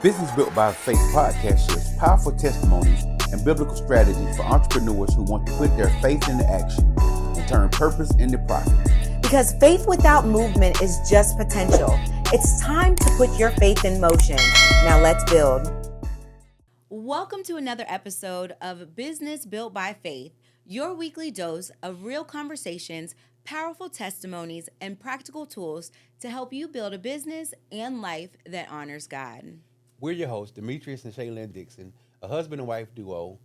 Business Built by Faith podcast shares powerful testimonies and biblical strategies for entrepreneurs who want to put their faith into action and turn purpose into profit. Because faith without movement is just potential. It's time to put your faith in motion. Now let's build. Welcome to another episode of Business Built by Faith, your weekly dose of real conversations, powerful testimonies, and practical tools to help you build a business and life that honors God. We're your hosts, Demetrius and Shay and Demetrius, a husband and wife duo,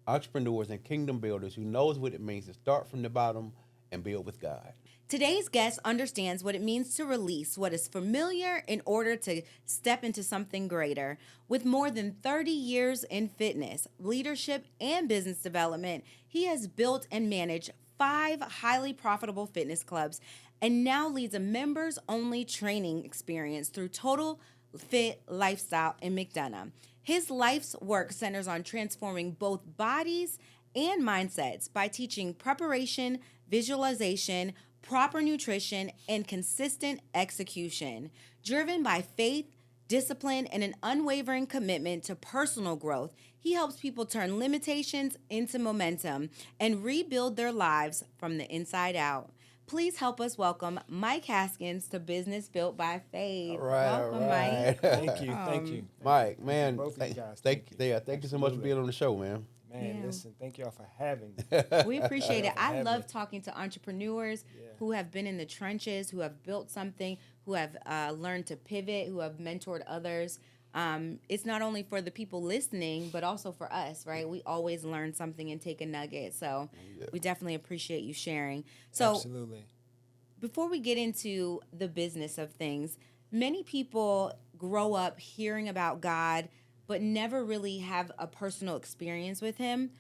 entrepreneurs and kingdom builders who knows what it means to start from the bottom and build with God. Today's guest understands what it means to release what is familiar in order to step into something greater. With more than 30 years in fitness, leadership, and business development, he has built and managed 5 highly profitable fitness clubs and now leads a members-only training experience through TotalFit Lifestyle in McDonough. His life's work centers on transforming both bodies and mindsets by teaching preparation, visualization, proper nutrition, and consistent execution. Driven by faith, discipline, and an unwavering commitment to personal growth, he helps people turn limitations into momentum and rebuild their lives from the inside out. Please help us welcome Mike Haskins to Business Built by Faith. All right, Welcome, Mike. Thank you. Mike, man, Both of you guys. thank you so much for being on the show, man. Man, Yeah. listen, thank y'all for having me. We appreciate it. I having love me. talking to entrepreneurs Yeah. who have been in the trenches, who have built something, who have learned to pivot, who have mentored others. It's not only for the people listening, but also for us, right? We always learn something and take a nugget. So we definitely appreciate you sharing. So Absolutely. before we get into the business of things, many people grow up hearing about God, but never really have a personal experience with him.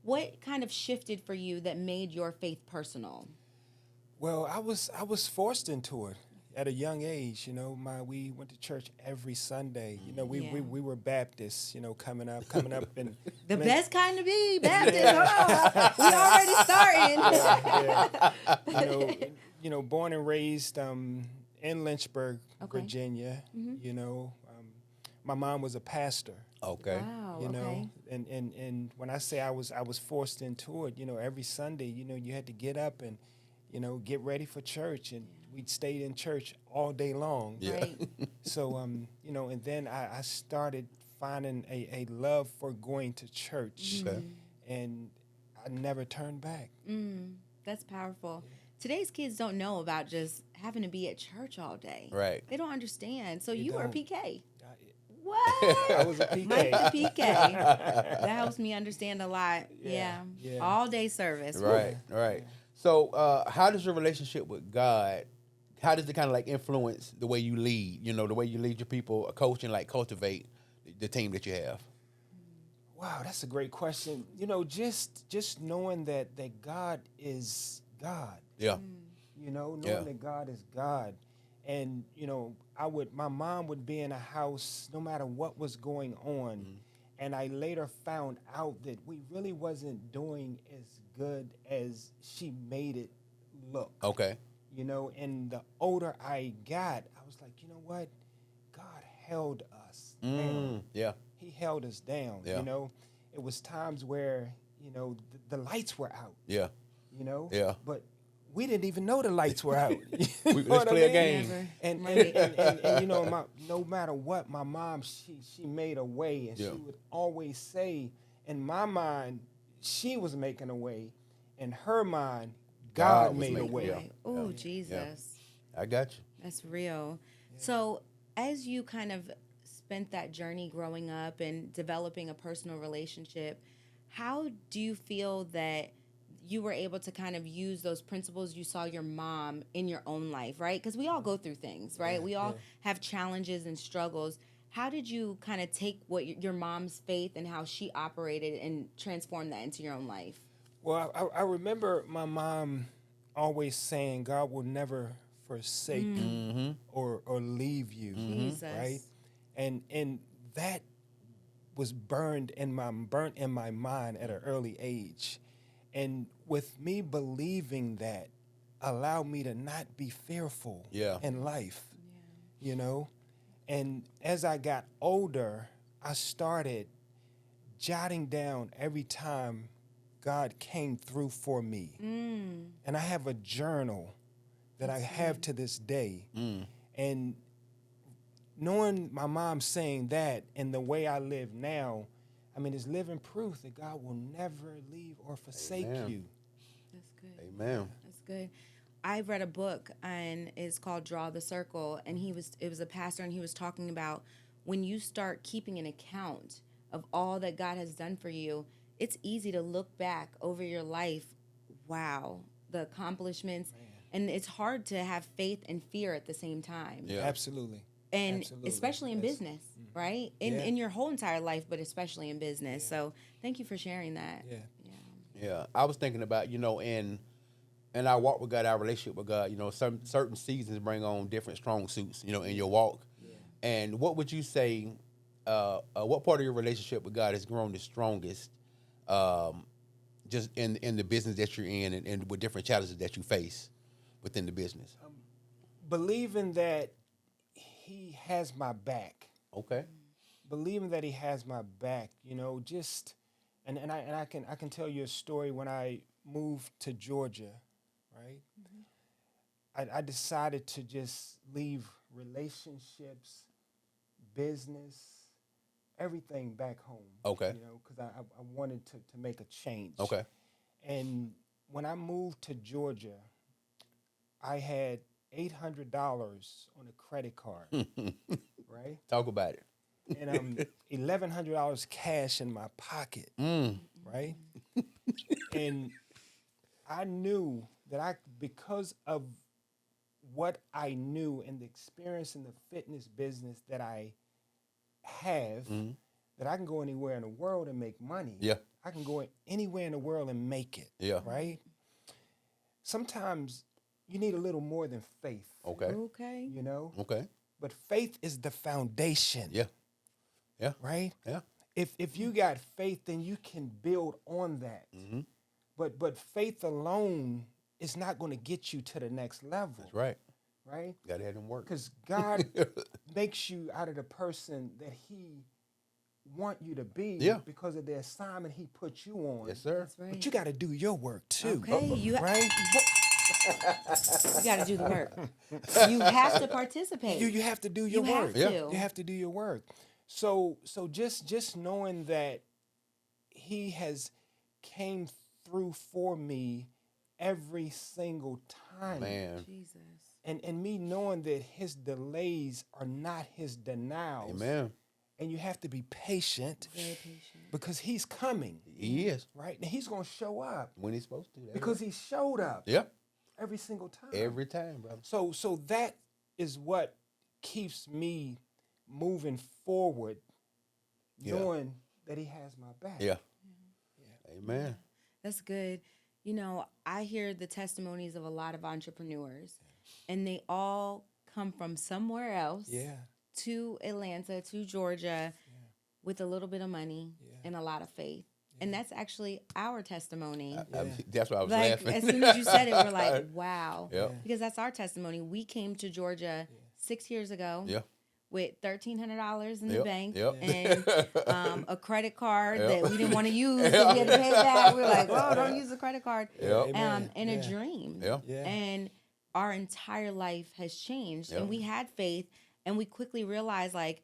What kind of shifted for you that made your faith personal? Well, I was forced into it at a young age. You know, we went to church every Sunday. You know, we were Baptists. You know, coming up, and The best kind to be Baptist. Hold on. We already starting. You know, born and raised in Lynchburg, Okay. Virginia. You know, my mom was a pastor. Okay. Wow. You know, Okay. and when I say I was forced into it, you know, every Sunday, you know, you had to get up and, you know, get ready for church, and we'd stayed in church all day long. Yeah. Right. So, you know, and then I started finding a love for going to church, Okay. and I never turned back. That's powerful. Today's kids don't know about just having to be at church all day. Right. They don't understand. So you were a don't. PK. I What? was a PK. Mike the PK. That helps me understand a lot. Yeah. Yeah. All day service. Right. So, how does your relationship with God, how does it kind of like influence the way you lead, you know, the way you lead your people, coach and like cultivate the team that you have? Wow, that's a great question. You know, just knowing that God is God. Yeah. You know, knowing Yeah. that God is God. And, you know, my mom would be in a house no matter what was going on. Mm-hmm. And I later found out that we really wasn't doing as good as she made it look. Okay. You know, and the older I got, I was like, you know what? God held us down. Yeah. He held us down. Yeah. You know, it was times where, you know, the lights were out, Yeah. you know? Yeah. But we didn't even know the lights were out. Let's play a game. Never. And, Right. and you know, no matter what, my mom, she made a way, and Yeah. she would always say, in my mind, she was making a way. In her mind, God God was made a making way. a way. Right. Oh, Yeah. Jesus. I got you. That's real. So as you kind of spent that journey growing up and developing a personal relationship, how do you feel that you were able to kind of use those principles you saw your mom in your own life, right? Because we all go through things, right? We all have challenges and struggles. How did you kind of take what your mom's faith and how she operated and transform that into your own life? Well, I remember my mom always saying, God will never forsake you or leave you, Jesus. right? And that was burnt in my mind at an early age. And with me believing that allowed me to not be fearful Yeah. in life, you know? And as I got older, I started jotting down every time God came through for me. And I have a journal that I have to this day. And knowing my mom saying that and the way I live now, I mean, it's living proof that God will never leave or forsake you. That's good. Amen. That's good. I read a book and it's called Draw the Circle, and it was a pastor, and he was talking about when you start keeping an account of all that God has done for you, it's easy to look back over your life. Wow, the accomplishments, and it's hard to have faith and fear at the same time. Yeah. Absolutely. And Absolutely. especially in business, right? In your whole entire life, but especially in business. So thank you for sharing that. Yeah. I was thinking about, in our walk with God, our relationship with God, certain seasons bring on different strong suits, in your walk. And what would you say, what part of your relationship with God has grown the strongest, just in the business that you're in and with different challenges that you face within the business? Believing that he has my back. Okay. Believing that he has my back, and I can tell you a story. When I moved to Georgia, right? I decided to just leave relationships, business, everything back home. Okay. Because I wanted to make a change. Okay. And when I moved to Georgia, I had $800 on a credit card, right? Talk about it. And $1,100 cash in my pocket, right? And I knew that because of what I knew and the experience in the fitness business that I have, that I can go anywhere in the world and make money. Yeah. I can go anywhere in the world and make it. Yeah. Right? Sometimes you need a little more than faith. Okay. Okay. Okay. But faith is the foundation. Yeah. Yeah. Right? Yeah. If you got faith, then you can build on that. But faith alone is not going to get you to the next level. That's right. Right? Got to have them work. Because God makes you out of the person that he want you to be because of the assignment he put you on. Yes, sir. That's right. But you got to do your work too. Okay. You right? You got to do the work. You have to participate. You have to do your You work. have to. You have to do your work. So just knowing that he has came through for me every single time. Man. Jesus. And me knowing that his delays are not his denials. Amen. And you have to be patient. Very patient. Because he's coming. He is. Right? And he's going to show up. When he's supposed to. Because he showed up. Yep. Every single time. Every time, brother. So that is what keeps me moving forward, knowing that he has my back. Yeah. Amen. That's good. I hear the testimonies of a lot of entrepreneurs, and they all come from somewhere else to Atlanta, to Georgia, with a little bit of money and a lot of faith. And that's actually our testimony. That's why I was Like, laughing. as soon as you said it, we're like, wow. Yeah. Because that's our testimony. We came to Georgia 6 years ago. Yeah. With $1,300 in the bank Yep. and a credit card that we didn't want to use, so we had to pay it back. We were like, "Oh, don't use the credit card." Yep. And a dream. Yeah. And our entire life has changed, and we had faith, and we quickly realized like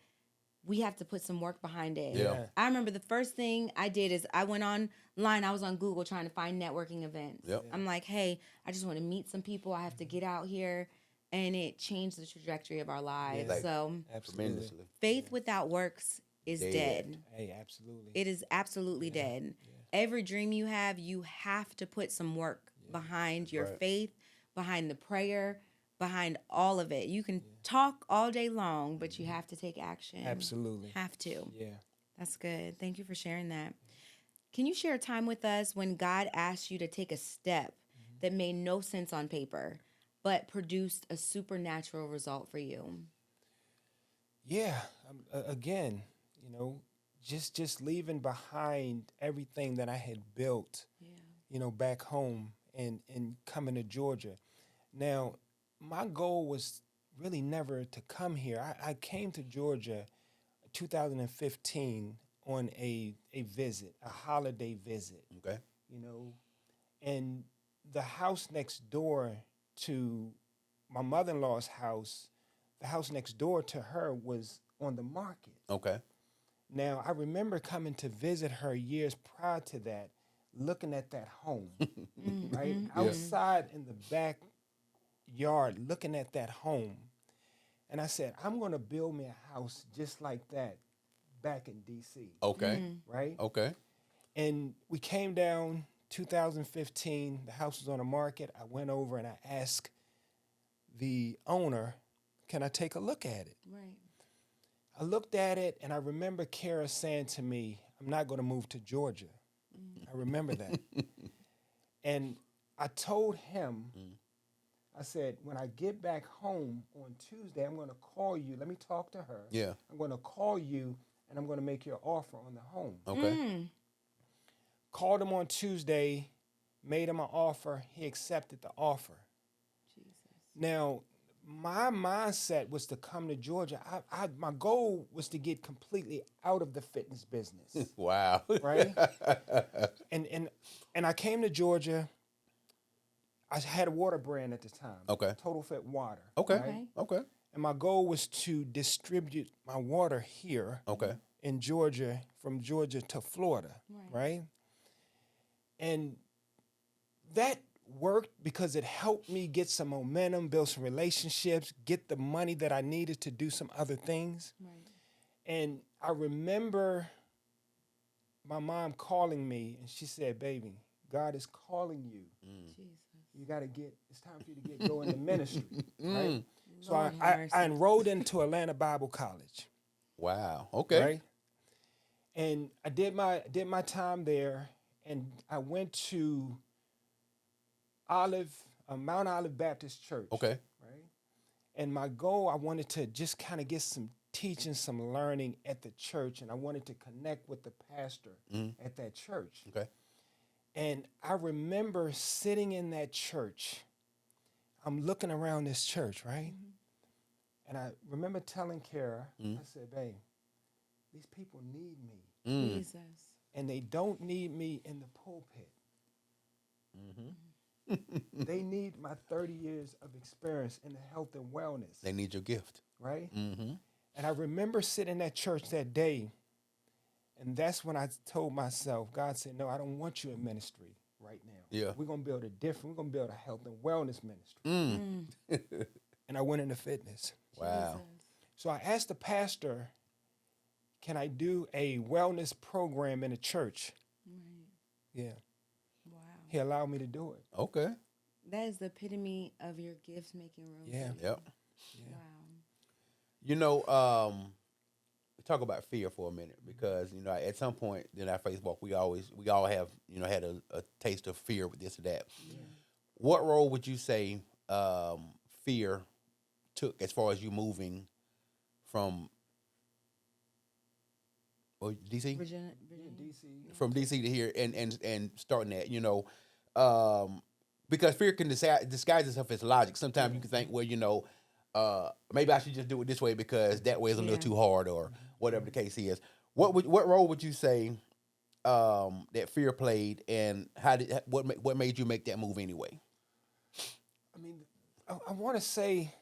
we have to put some work behind it. Yeah. I remember the first thing I did is I went online. I was on Google trying to find networking events. Yep. I'm like, hey, I just want to meet some people. I have to get out here. And it changed the trajectory of our lives. Like, so tremendously. faith without works is dead. Hey, absolutely. It is absolutely dead. Every dream you have to put some work behind your faith, behind the prayer, behind all of it. You can talk all day long, but you have to take action. Absolutely. Have to. Yeah. That's good. Thank you for sharing that. Can you share a time with us when God asked you to take a step that made no sense on paper, but produced a supernatural result for you? Yeah. Again, just leaving behind everything that I had built, back home and coming to Georgia. Now, my goal was really never to come here. I came to Georgia 2015 on a visit, a holiday visit, Okay. you know, and the house next door to my mother-in-law's house, the house next door to her was on the market. Okay. Now, I remember coming to visit her years prior to that, looking at that home, right? Outside in the backyard, looking at that home. And I said, I'm going to build me a house just like that back in D.C., Okay. right? Okay. And we came down 2015. The house was on the market. I went over and I asked the owner, can I take a look at it? Right. I looked at it, and I remember Kara saying to me, I'm not going to move to Georgia. I remember that. And I told him, I said, when I get back home on Tuesday, I'm going to call you. Let me talk to her. Yeah. I'm going to call you, and I'm going to make you an offer on the home. Okay. Called him on Tuesday, made him an offer. He accepted the offer. Jesus. Now, my mindset was to come to Georgia. My goal was to get completely out of the fitness business, Wow. right? and I came to Georgia. I had a water brand at the time. Okay. TotalFit Water. Okay. right? Okay. And my goal was to distribute my water here Okay. in Georgia, from Georgia to Florida, right? And that worked because it helped me get some momentum, build some relationships, get the money that I needed to do some other things. Right. And I remember my mom calling me, and she said, baby, God is calling you. Jesus. You got to it's time for you to get going in ministry, right? So Lord have I mercy. enrolled into Atlanta Bible College, Wow. Okay. right? And I did my time there, and I went to Mount Olive Baptist Church. Okay. Right? And my goal, I wanted to just kind of get some teaching, some learning at the church, and I wanted to connect with the pastor at that church. Okay. And I remember sitting in that church. I'm looking around this church, right? And I remember telling Kara, I said, babe, these people need me. Jesus. And they don't need me in the pulpit. They need my 30 years of experience in the health and wellness. They need your gift. Right? And I remember sitting in that church that day, and that's when I told myself, God said, no, I don't want you in ministry right now. Yeah. We're going to build a health and wellness ministry. And I went into fitness. Wow. Jesus. So I asked the pastor, can I do a wellness program in a church? Right. Yeah. Wow. He allowed me to do it. Okay. That is the epitome of your gifts making room. Yeah. for you. Yep. Wow. You know, talk about fear for a minute, because you know at some point in our faith walk we all have had a taste of fear with this or that. What role would you say fear took as far as you moving from DC Virginia. DC. from DC to here and starting that, because fear can disguise itself as logic. Sometimes you can think, well, maybe I should just do it this way because that way is a little too hard, or whatever the case is. What role would you say that fear played, and what made you make that move anyway? I mean, I want to say,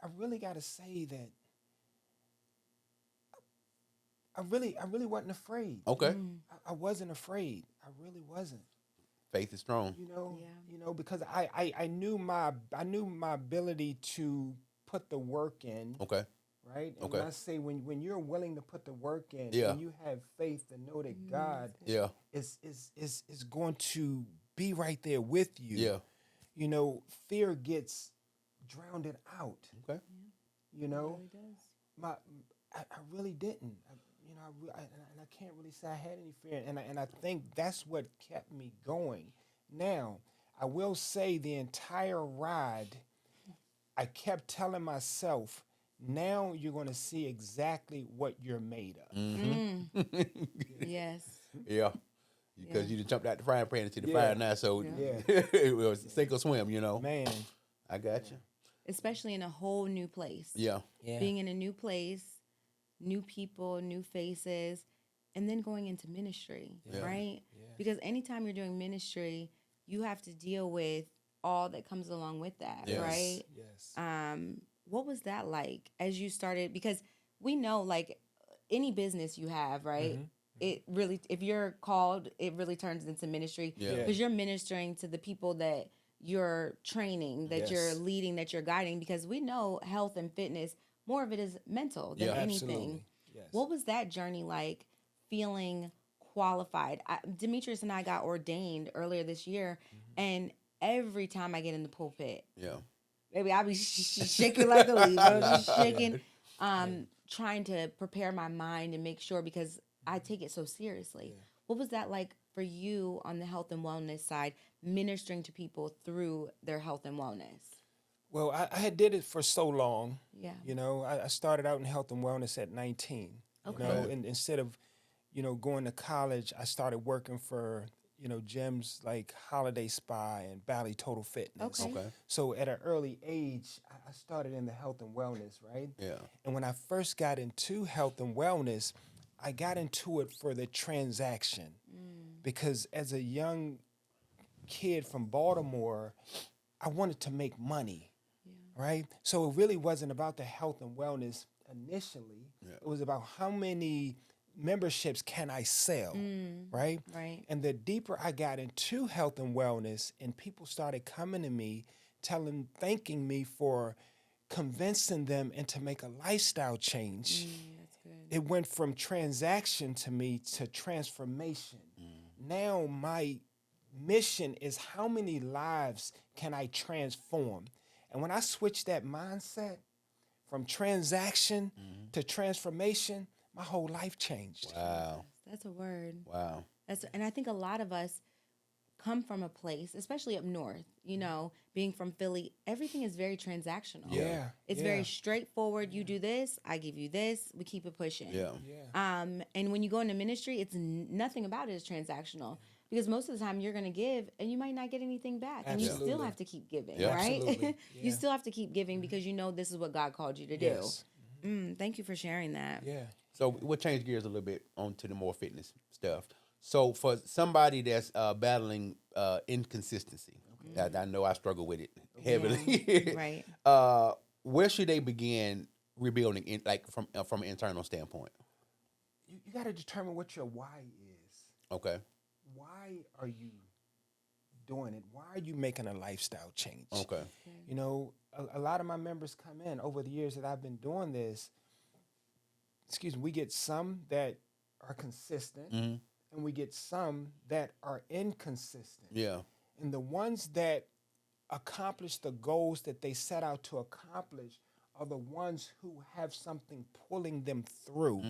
I really got to say that I really wasn't afraid. Okay. I wasn't afraid. I really wasn't. Faith is strong. Because I knew my ability to put the work in. Okay. Right? And Okay. when I say when you're willing to put the work in, Yeah. and you have faith to know that God is going to be right there with you. Yeah. Fear gets drowned out. Okay. It really does. I really didn't. I can't really say I had any fear, and I think that's what kept me going. Now, I will say the entire ride, I kept telling myself, now you're going to see exactly what you're made of. Yes. Yeah. Because you just jumped out the frying pan into the Yeah. fire now, so Yeah. it was sink or swim, Man, I got you. especially in a whole new place. Yeah. Being in a new place, new people, new faces, and then going into ministry, right? Yeah. Because anytime you're doing ministry, you have to deal with all that comes along with that, Yes. right? Yes. What was that like as you started? Because we know, like, any business you have, right? It really, if you're called, it really turns into ministry Yeah. because you're ministering to the people that you're training, that you're Yes. leading, that you're guiding. Because we know health and fitness, more of it is mental than Yeah. anything. Absolutely. Yes. What was that journey like, feeling qualified? Demetrius and I got ordained earlier this year, and every time I get in the pulpit, Yeah. baby, I be shaking like a leaf. I was just shaking, trying to prepare my mind and make sure, because I take it so seriously. What was that like for you on the health and wellness side, ministering to people through their health and wellness? Well, I had did it for so long. Yeah. You know, I started out in health and wellness at 19. Okay. You know, and instead of, you know, going to college, I started working for, you know, gyms like Holiday Spa and Bally Total Fitness. Okay. Okay. So at an early age, I started in the health and wellness, right? Yeah. And when I first got into health and wellness, I got into it for the transaction. Because as a young kid from Baltimore, I wanted to make money, right? So it really wasn't about the health and wellness initially. Yeah. It was about how many memberships can I sell, right? Right. And the deeper I got into health and wellness, and people started coming to me, thanking me for convincing them and to make a lifestyle change. That's good. It went from transaction to me to transformation. Now my mission is how many lives can I transform? And when I switched that mindset from transaction to transformation, my whole life changed. Wow. That's a word. Wow. And I think a lot of us come from a place, especially up north, you know, being from Philly, everything is very transactional. Yeah. It's very straightforward. You do this, I give you this, we keep it pushing. Yeah. And when you go into ministry, it's nothing about it is transactional, because most of the time you're going to give and you might not get anything back. And you still Absolutely. have to keep giving, Yeah. right? Absolutely. You still have to keep giving because you know this is what God called you to do. Yes. Thank you for sharing that. Yeah. So we'll change gears a little bit onto the more fitness stuff. So for somebody that's battling inconsistency, I know I struggle with it heavily. Right. Where should they begin rebuilding, from an internal standpoint? You got to determine what your why is. Okay. Why are you doing it? Why are you making a lifestyle change? Okay. You know, a lot of my members come in over the years that I've been doing this. We get some that are consistent, and we get some that are inconsistent. Yeah. And the ones that accomplish the goals that they set out to accomplish are the ones who have something pulling them through,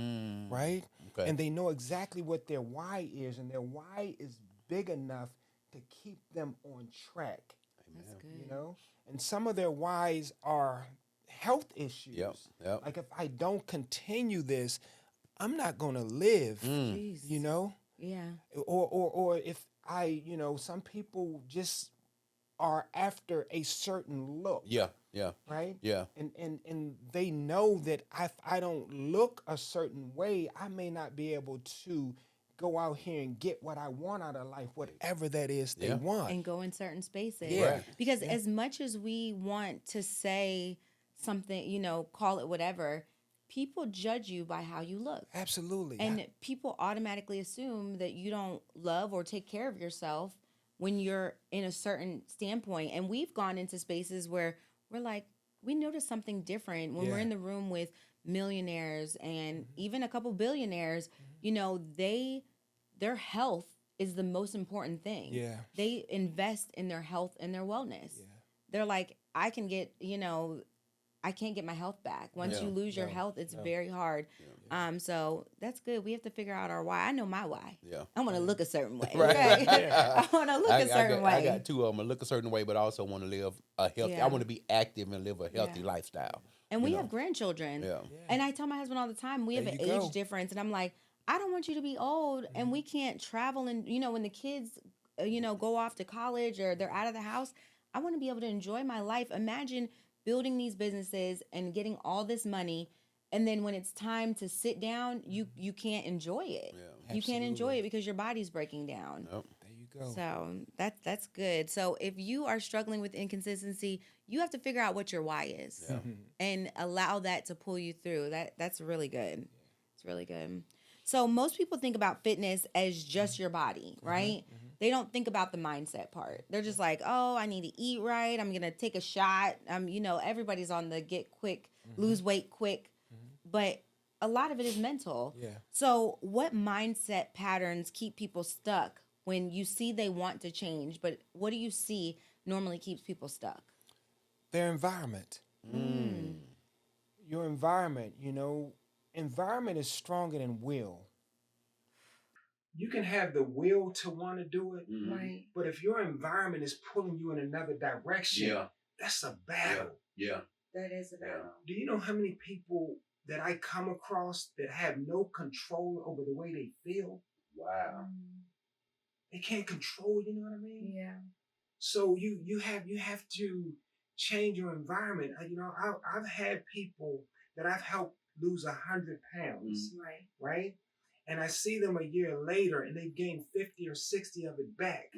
right? Okay. And they know exactly what their why is, and their why is big enough to keep them on track. That's good. You know, and some of their whys are health issues. Yep. Like if I don't continue this, I'm not gonna live. Jeez. You know, Yeah. or if I, you know, some people just are after a certain look. Yeah. Yeah. Right. Yeah. And they know that if I don't look a certain way, I may not be able to go out here and get what I want out of life, whatever that is they want. And go in certain spaces. Yeah. Right. Because as much as we want to say something, you know, call it whatever, people judge you by how you look. Absolutely. And people automatically assume that you don't love or take care of yourself when you're in a certain standpoint. And we've gone into spaces where we're like, we notice something different when we're in the room with millionaires and even a couple billionaires. You know, their health is the most important thing. Yeah. They invest in their health and their wellness. Yeah. They're like, I can get, you know, I can't get my health back. Once you lose your health, it's very hard. So that's good. We have to figure out our why. I know my why. Yeah. I want to look a certain way. Right. Okay? I want to look a certain way. I got two of them. I look a certain way, but I also want to live a healthy. Yeah. I want to be active and live a healthy lifestyle. And we have grandchildren. Yeah. And I tell my husband all the time, we have There an you age go. difference. And I'm like, I don't want you to be old and we can't travel. And, you know, when the kids, you know, go off to college or they're out of the house, I want to be able to enjoy my life. Imagine building these businesses and getting all this money, and then when it's time to sit down, you can't enjoy it. Yeah. You can't enjoy Absolutely. it because your body's breaking down. Yep. There you go. So that's good. So if you are struggling with inconsistency, you have to figure out what your why is Yeah. and allow that to pull you through. That's really good. It's really good. So most people think about fitness as just your body, right? They don't think about the mindset part. They're just like, oh, I need to eat right. I'm gonna take a shot. Everybody's on the get quick, lose weight quick, but a lot of it is mental. Yeah. So what mindset patterns keep people stuck when you see they want to change, but what do you see normally keeps people stuck? Their environment. Your environment, environment is stronger than will. You can have the will to want to do it, Right. but if your environment is pulling you in another direction, that's a battle. Yeah. That is Do you know how many people that I come across that have no control over the way they feel? Wow. They can't control, you know what I mean? Yeah. So you have to change your environment. I've had people that I've helped lose 100 pounds, right? And I see them a year later and they've gained 50 or 60 of it back.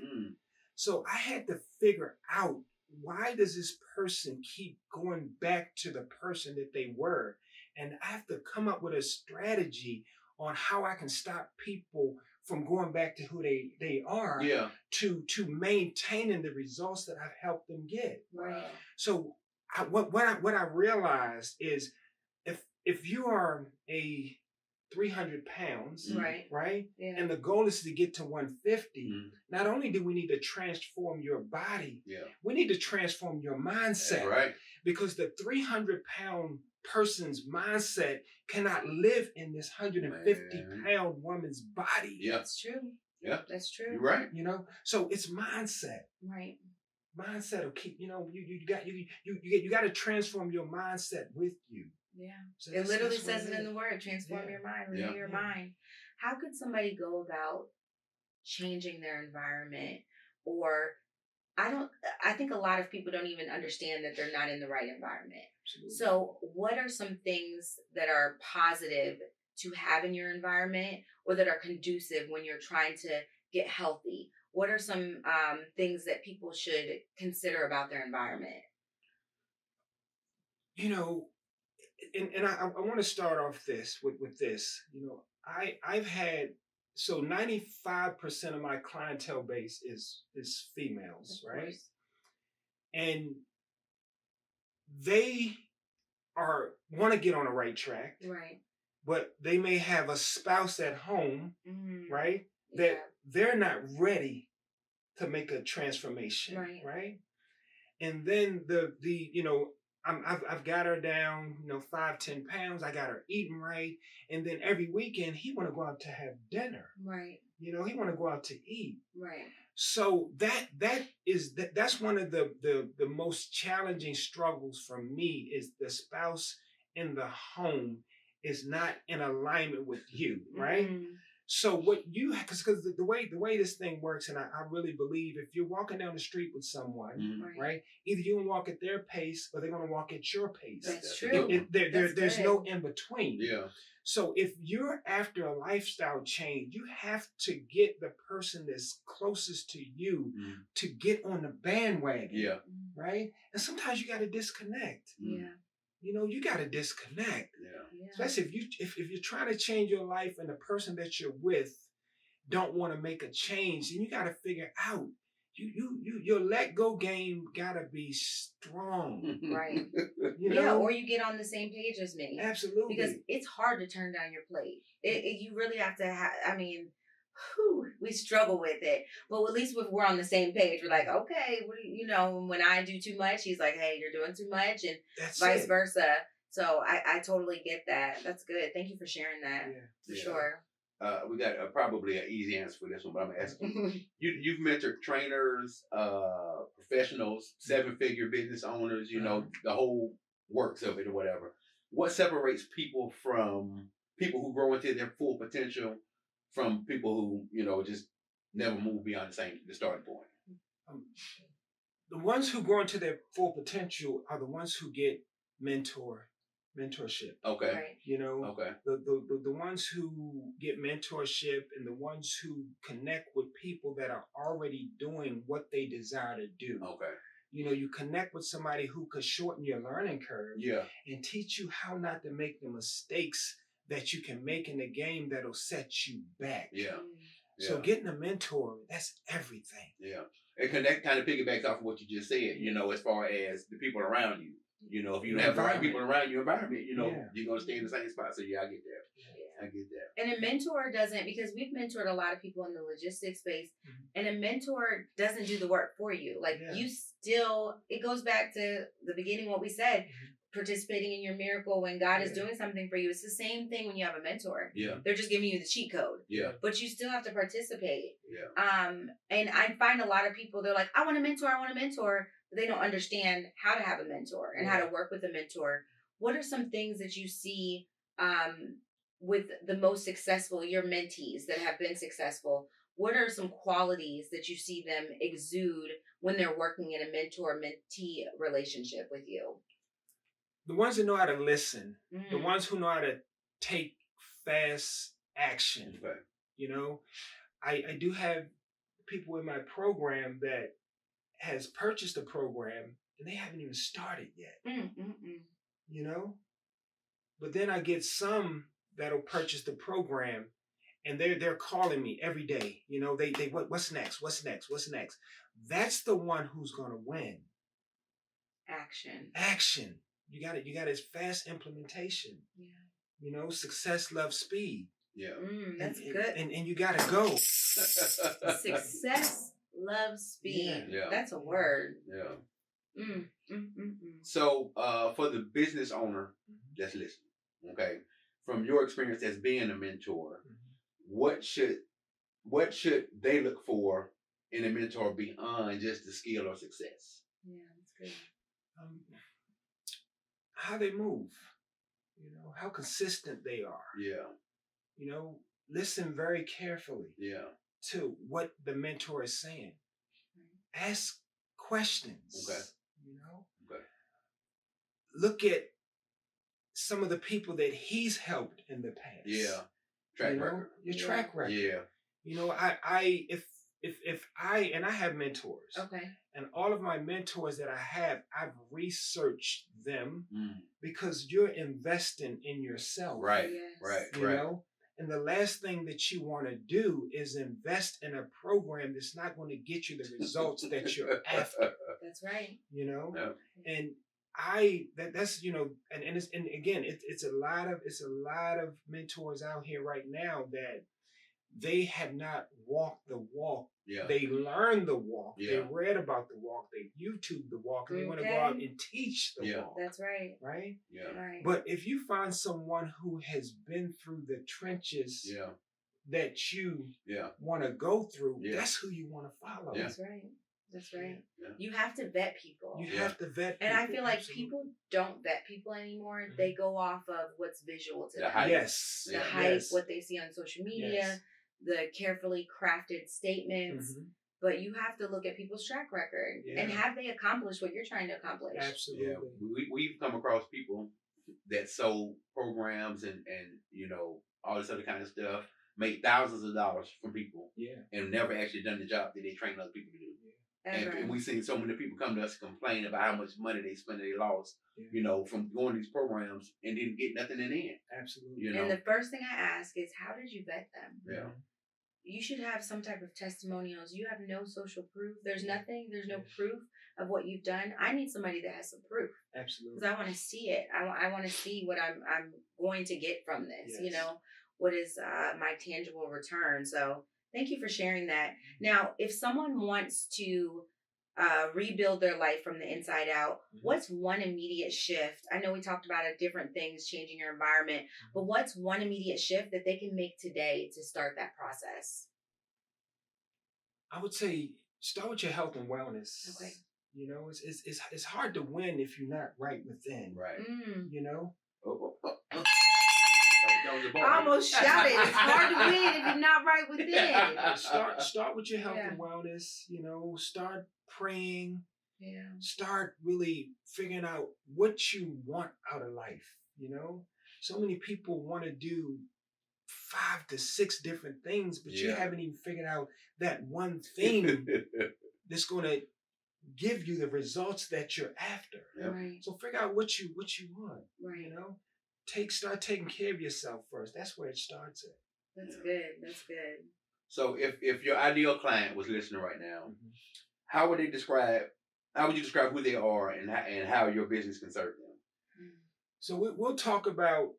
So I had to figure out, why does this person keep going back to the person that they were? And I have to come up with a strategy on how I can stop people from going back to who they are to maintaining the results that I've helped them get. Right. So what I realized is, if you are a 300 pounds, right? Yeah. And the goal is to get to 150. Not only do we need to transform your body, we need to transform your mindset. That's right. Because the 300-pound person's mindset cannot live in this 150-pound woman's body. Yeah. That's true. Yeah. That's true. You're right. So it's mindset. Right. Mindset will keep, you got to transform your mindset with you. Yeah. So It literally that's what says it in the word, transform your mind, renew your Yeah. mind. How could somebody go about changing their environment? Or I think a lot of people don't even understand that they're not in the right environment. Absolutely. So what are some things that are positive to have in your environment, or that are conducive when you're trying to get healthy? What are some things that people should consider about their environment? And I want to start off with this. I've had, so 95% of my clientele base is females, right? And they want to get on the right track, Right. but they may have a spouse at home, Mm-hmm. right? That they're not ready to make a transformation, Right. And then I've got her down, 5-10 pounds. I got her eating right, and then every weekend he want to go out to have dinner. Right. He want to go out to eat. Right. So that's one of the most challenging struggles for me, is the spouse in the home is not in alignment with you, right? Mm-hmm. So what because the way this thing works, and I really believe, if you're walking down the street with someone, right, either you're gonna walk at their pace or they're gonna walk at your pace. That's true. There's no in between. Yeah. So if you're after a lifestyle change, you have to get the person that's closest to you to get on the bandwagon. Yeah. Right? And sometimes you got to disconnect. Yeah. You got to disconnect. Yeah. Especially if you're trying to change your life and the person that you're with don't want to make a change, then you got to figure out your let go game got to be strong. Right. You Yeah, know? or you get on the same page as me. Absolutely. Because it's hard to turn down your plate. You really have to we struggle with it. But at least if we're on the same page, we're like, okay, when I do too much, he's like, hey, you're doing too much, and That's vice it. versa. So I totally get that. That's good. Thank you for sharing that. For sure. We got probably an easy answer for this one, but I'm gonna ask you. You've mentored trainers, professionals, 7-figure business owners. The whole works of it or whatever. What separates people from people who grow into their full potential from people who just never move beyond the starting point? the ones who grow into their full potential are the ones who get mentorship. Okay. Right. You know, Okay. the ones who get mentorship and the ones who connect with people that are already doing what they desire to do. Okay. You know, you connect with somebody who could shorten your learning curve Yeah. and teach you how not to make the mistakes that you can make in the game that'll set you back. Yeah. So getting a mentor, that's everything. Yeah. And connect kind of piggybacks off of what you just said, you know, as far as the people around you. You know, if you don't have the right people around your environment, you know, you're going to stay in the same spot. So, I get that. I get that. And a mentor doesn't, because we've mentored a lot of people in the logistics space, and a mentor doesn't do the work for you. Like you still, it goes back to the beginning, what we said, participating in your miracle when God is doing something for you. It's the same thing when you have a mentor. Yeah. They're just giving you the cheat code. Yeah. But you still have to participate. Yeah. And I find a lot of people, they're like, I want a mentor, but they don't understand how to have a mentor and how to work with a mentor. What are some things that you see with the most successful, your mentees that have been successful? What are some qualities that you see them exude when they're working in a mentor-mentee relationship with you? The ones that know how to listen, the ones who know how to take fast action. Okay. You know, I do have people in my program that has purchased a program and they haven't even started yet. You know, but then I get some that'll purchase the program and they're calling me every day. You know, they what's next? That's the one who's gonna win. Action. You got it. Fast implementation. Yeah. You know, success loves speed. Yeah. That's good. And you gotta go. Success loves speed. Yeah. That's a word. Yeah. So, for the business owner that's listening, okay, from your experience as being a mentor, what should they look for in a mentor beyond just the skill or success? Yeah, that's good. How they move, you know, how consistent they are. Yeah. You know, listen very carefully. Yeah. To what the mentor is saying. Ask questions. Okay. You know? Okay. Look at some of the people that he's helped in the past. Yeah. Track record. Your track record. Yeah. You know, if I have mentors. Okay. And all of my mentors that I have, I've researched them because you're investing in yourself. Right. Yes. You know? And the last thing that you want to do is invest in a program that's not going to get you the results that you're after. That's right. You know? Yeah. And that's you know, and again, it's a lot of mentors out here right now that they have not walked the walk. Yeah. They learned the walk. Yeah. They read about the walk. They YouTube the walk, and they want to go out and teach the walk. That's right. Right? Yeah. Right. But if you find someone who has been through the trenches that you want to go through, that's who you want to follow. Yeah. That's right. That's right. Yeah. You have to vet people. You have to vet people. And I feel like people don't vet people anymore. They go off of what's visual to them. Yes. The hype, what they see on social media, the carefully crafted statements. But you have to look at people's track record and have they accomplished what you're trying to accomplish. Absolutely. Yeah. We've come across people that sold programs and you know, all this other kind of stuff, made thousands of dollars from people and never actually done the job that they train other people to do. And we've seen so many people come to us and complain about how much money they spent, they lost, you know, from going to these programs and didn't get nothing in the end. Absolutely. You know? And the first thing I ask is, how did you vet them? Yeah. You should have some type of testimonials. You have no social proof. There's nothing. There's no proof of what you've done. I need somebody that has some proof. Absolutely. Because I want to see it. I want to see what I'm going to get from this. You know, what is my tangible return? So thank you for sharing that. Now, if someone wants to rebuild their life from the inside out, what's one immediate shift? I know we talked about different things, changing your environment, but what's one immediate shift that they can make today to start that process? I would say start with your health and wellness. Okay. You know, it's hard to win if you're not right within. Right. You know? I almost shouted. It's hard to win if you're not right within. Start with your health and wellness. You know, start praying. Yeah. Start really figuring out what you want out of life. You know, so many people want to do 5 to 6 different things, but you haven't even figured out that one thing that's going to give you the results that you're after. Right. So figure out what you want. Right. You know, start taking care of yourself first. That's where it starts at. That's good. That's good. So if your ideal client was listening right now, how would you describe who they are and how your business can serve them? So we'll talk about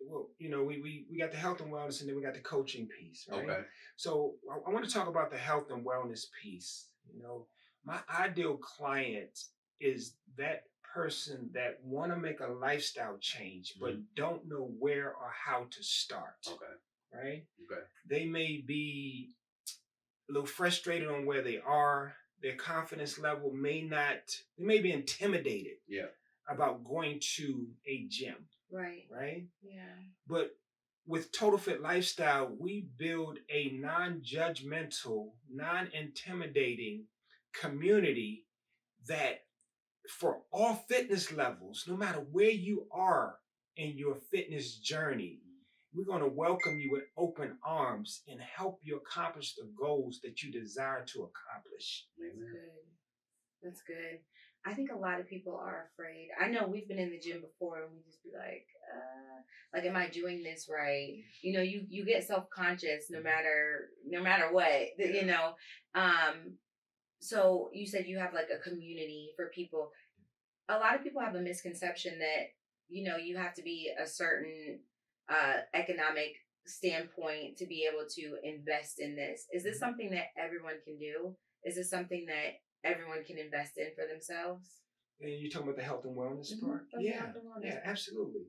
well, you know, we got the health and wellness, and then we got the coaching piece, right? Okay. So I want to talk about the health and wellness piece. You know, my ideal client is that person that want to make a lifestyle change, but don't know where or how to start. Okay. Right? Okay. They may be a little frustrated on where they are. Their confidence level they may be intimidated about going to a gym. Right. Right? Yeah. But with TotalFit Lifestyle, we build a non-judgmental, non-intimidating community that for all fitness levels, no matter where you are in your fitness journey, we're going to welcome you with open arms and help you accomplish the goals that you desire to accomplish. That's good. That's good. I think a lot of people are afraid. I know we've been in the gym before and we just be like, am I doing this right? You know, you get self-conscious no matter what, you know. So you said you have like a community for people. A lot of people have a misconception that, you know, you have to be a certain economic standpoint to be able to invest in this. Is this something that everyone can do? Is this something that everyone can invest in for themselves? And you're talking about the health and wellness part? Yeah, absolutely.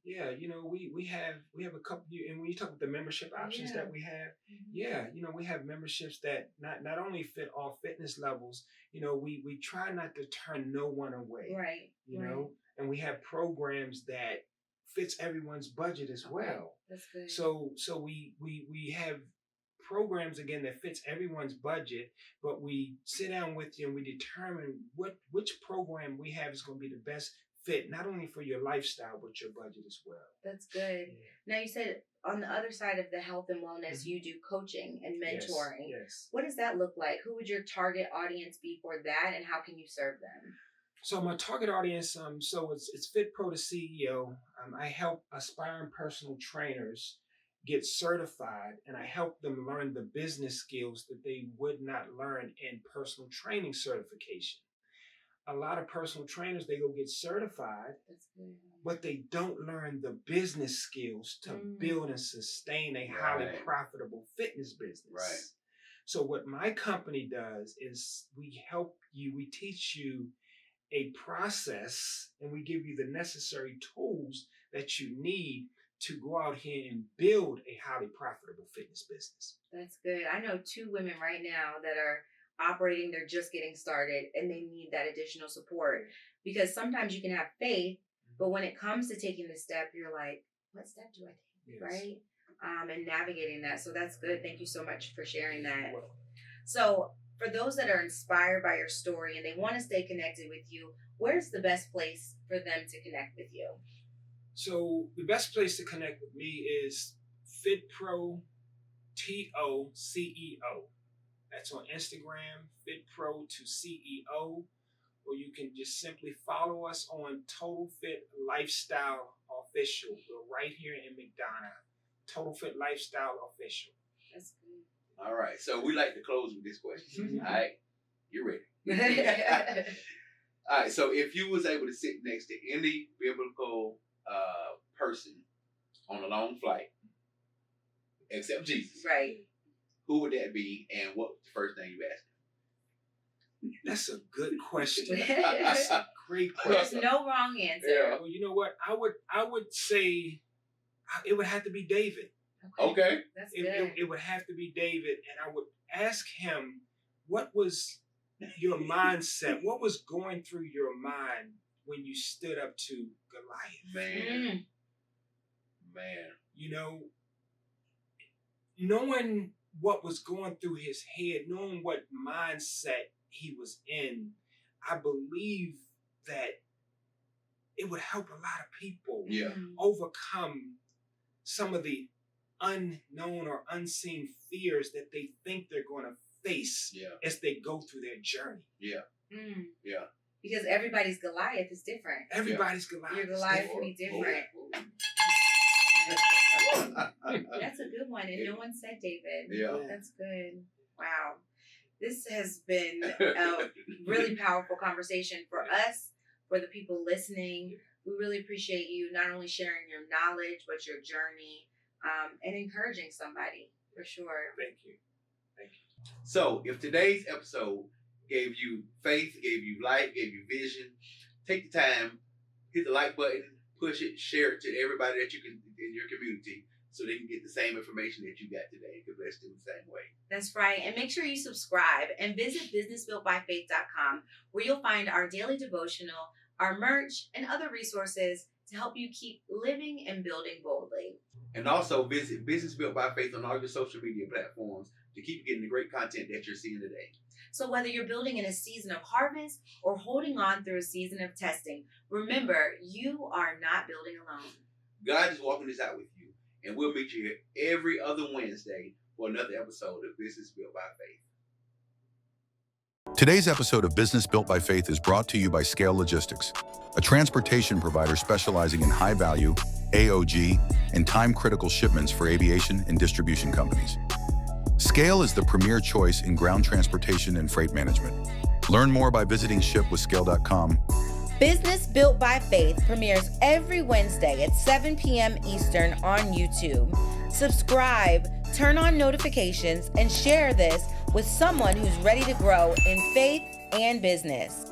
Yeah, you know, we have a couple, and when you talk about the membership options that we have, you know, we have memberships that not only fit all fitness levels, you know, we try not to turn no one away. Right. You know, and we have programs that fits everyone's budget as well. That's good. So we have programs again that fits everyone's budget, but we sit down with you and we determine which program we have is going to be the best fit, not only for your lifestyle but your budget as well. That's good. Now you said on the other side of the health and wellness, you do coaching and mentoring. Yes. What does that look like? Who would your target audience be for that, and how can you serve them? So my target audience, so it's Fit Pro to CEO. I help aspiring personal trainers get certified, and I help them learn the business skills that they would not learn in personal training certification. A lot of personal trainers, they go get certified, but they don't learn the business skills to build and sustain a highly profitable fitness business. Right. So what my company does is we teach you a process, and we give you the necessary tools that you need to go out here and build a highly profitable fitness business. That's good. I know 2 women right now that are operating, they're just getting started, and they need that additional support, because sometimes you can have faith, but when it comes to taking the step, you're like, what step do I take? Right? And navigating that. So that's good. Thank you so much for sharing that. So for those that are inspired by your story and they want to stay connected with you, where's the best place for them to connect with you? So the best place to connect with me is FitPro TOCEO. That's on Instagram, FitPro to CEO, or you can just simply follow us on TotalFit Lifestyle Official. We're right here in McDonough. TotalFit Lifestyle Official. That's good. All right, so we like to close with this question. All right, you ready? All right, so if you was able to sit next to any biblical person on a long flight, except Jesus, right? Who would that be, and what was the first thing you asked him? That's a good question. That's a great question. There's no wrong answer. Yeah. Well, you know what? I would say it would have to be David. Okay. That's good. It would have to be David, and I would ask him, what was your mindset? What was going through your mind when you stood up to Goliath? Man. You know, knowing what was going through his head, knowing what mindset he was in, I believe that it would help a lot of people overcome some of the unknown or unseen fears that they think they're going to face as they go through their journey. Because everybody's Goliath is different. Everybody's Goliath. Your Goliath can be different. That's a good one. And no one said David. That's good. Wow. This has been a really powerful conversation for us, for the people listening. We really appreciate you not only sharing your knowledge, but your journey, and encouraging somebody, for sure. Thank you. So if today's episode gave you faith, gave you light, gave you vision, take the time, hit the like button, push it, share it to everybody that you can in your community so they can get the same information that you got today. Because let's do it the same way. That's right. And make sure you subscribe and visit businessbuiltbyfaith.com, where you'll find our daily devotional, our merch, and other resources to help you keep living and building boldly. And also visit Business Built by Faith on all your social media platforms to keep getting the great content that you're seeing today. So whether you're building in a season of harvest or holding on through a season of testing, remember, you are not building alone. God is walking this out with you, and we'll meet you here every other Wednesday for another episode of Business Built by Faith. Today's episode of Business Built by Faith is brought to you by Scale Logistics, a transportation provider specializing in high-value, AOG, and time-critical shipments for aviation and distribution companies. Scale is the premier choice in ground transportation and freight management. Learn more by visiting shipwithscale.com. Business Built by Faith premieres every Wednesday at 7 p.m. Eastern on YouTube. Subscribe, turn on notifications, and share this with someone who's ready to grow in faith and business.